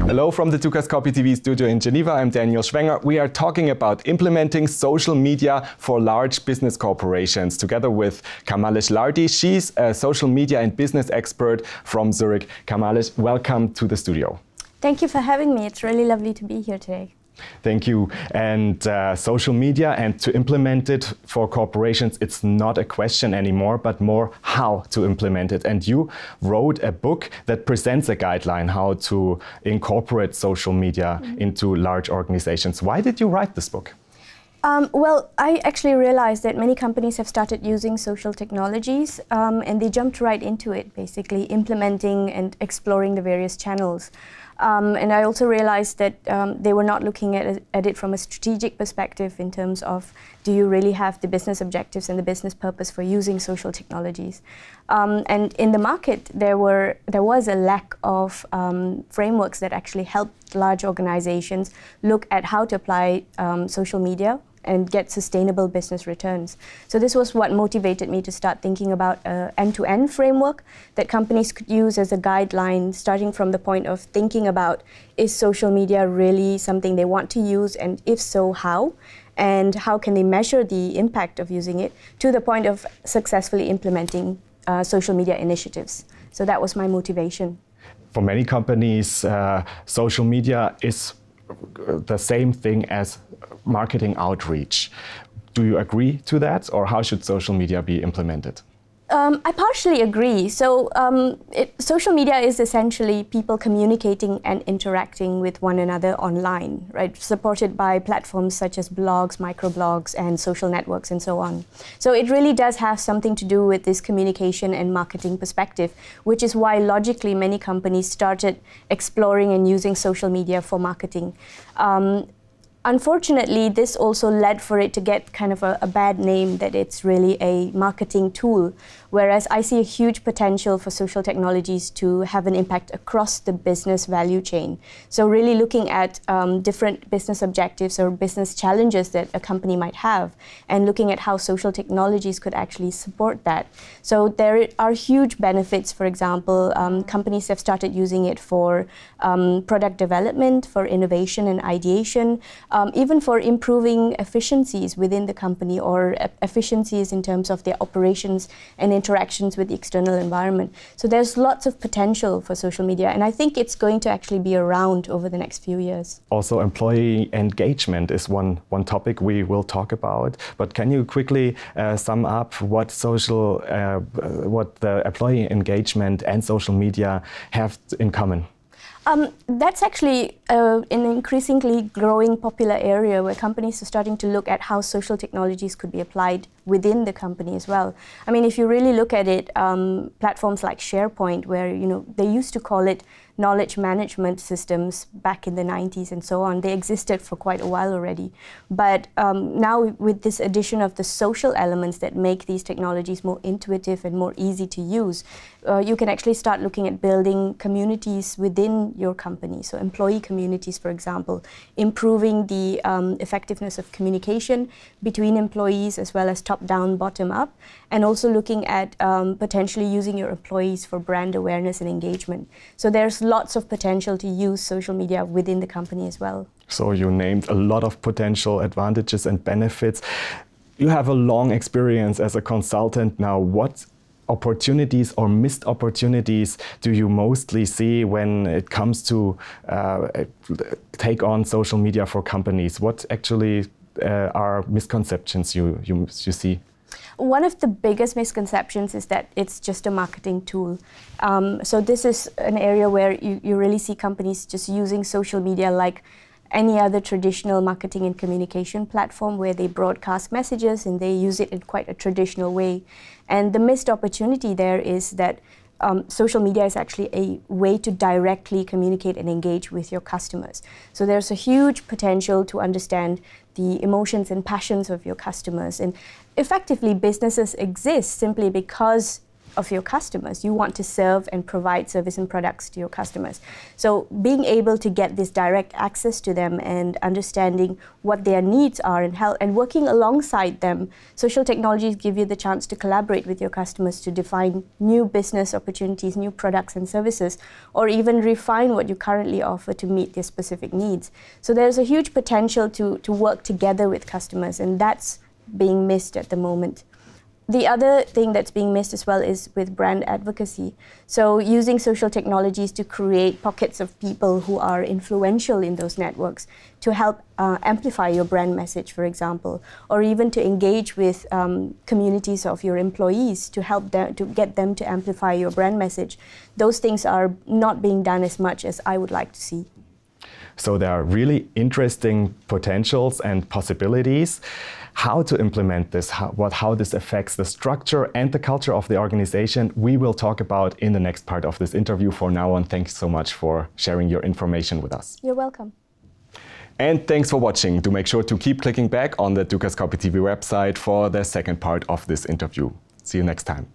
Hello from the Dukascopy TV studio in Geneva. I'm Daniel Schwenger. We are talking about implementing social media for large business corporations together with Kamalesh Lardi. She's a social media and business expert from Zurich. Kamalesh, welcome to the studio. Thank you for having me. It's really lovely to be here today. Thank you. And social media and to implement it for corporations, it's not a question anymore, but more how to implement it. And you wrote a book that presents a guideline how to incorporate social media into large organizations. Why did you write this book? Well, I actually realized that many companies have started using social technologies and they jumped right into it, basically implementing and exploring the various channels. And I also realized that they were not looking at it from a strategic perspective in terms of, do you really have the business objectives and the business purpose for using social technologies? And in the market, there was a lack of frameworks that actually helped large organizations look at how to apply social media and get sustainable business returns. So this was what motivated me to start thinking about an end-to-end framework that companies could use as a guideline, starting from the point of thinking about, is social media really something they want to use, and if so, how? And how can they measure the impact of using it, to the point of successfully implementing social media initiatives. So that was my motivation. For many companies, social media is the same thing as marketing outreach. Do you agree to that, or how should social media be implemented? I partially agree. So social media is essentially people communicating and interacting with one another online, right? Supported by platforms such as blogs, microblogs, and social networks, and so on. So it really does have something to do with this communication and marketing perspective, which is why logically many companies started exploring and using social media for marketing. Unfortunately, this also led for it to get kind of a bad name, that it's really a marketing tool, whereas I see a huge potential for social technologies to have an impact across the business value chain. So really looking at different business objectives or business challenges that a company might have, and looking at how social technologies could actually support that. So there are huge benefits. For example, companies have started using it for product development, for innovation and ideation, even for improving efficiencies within the company, or efficiencies in terms of their operations and interactions with the external environment. So there's lots of potential for social media, and I think it's going to actually be around over the next few years. Also, employee engagement is one topic we will talk about, but can you quickly sum up what the employee engagement and social media have in common? That's actually an increasingly growing popular area where companies are starting to look at how social technologies could be applied within the company as well. I mean, if you really look at it, platforms like SharePoint, where they used to call it knowledge management systems back in the 90s and so on, they existed for quite a while already. But now with this addition of the social elements that make these technologies more intuitive and more easy to use, you can actually start looking at building communities within your company. So employee communities, for example, improving the effectiveness of communication between employees, as well as top-down, bottom-up, and also looking at potentially using your employees for brand awareness and engagement. So there's lots of potential to use social media within the company as well. So you named a lot of potential advantages and benefits. You have a long experience as a consultant now. What opportunities or missed opportunities do you mostly see when it comes to take on social media for companies? What actually are misconceptions you see? One of the biggest misconceptions is that it's just a marketing tool. So this is an area where you really see companies just using social media like any other traditional marketing and communication platform, where they broadcast messages and they use it in quite a traditional way. And the missed opportunity there is that social media is actually a way to directly communicate and engage with your customers. So there's a huge potential to understand the emotions and passions of your customers. And effectively, businesses exist simply because of your customers. You want to serve and provide service and products to your customers. So being able to get this direct access to them and understanding what their needs are and working alongside them, social technologies give you the chance to collaborate with your customers to define new business opportunities, new products and services, or even refine what you currently offer to meet their specific needs. So there's a huge potential to work together with customers, and that's being missed at the moment. The other thing that's being missed as well is with brand advocacy. So using social technologies to create pockets of people who are influential in those networks to help amplify your brand message, for example, or even to engage with communities of your employees to help them, to get them to amplify your brand message. Those things are not being done as much as I would like to see. So there are really interesting potentials and possibilities. How to implement this, how this affects the structure and the culture of the organization, we will talk about in the next part of this interview. For now on, thanks so much for sharing your information with us. You're welcome. And thanks for watching. Do make sure to keep clicking back on the Dukascopy TV website for the second part of this interview. See you next time.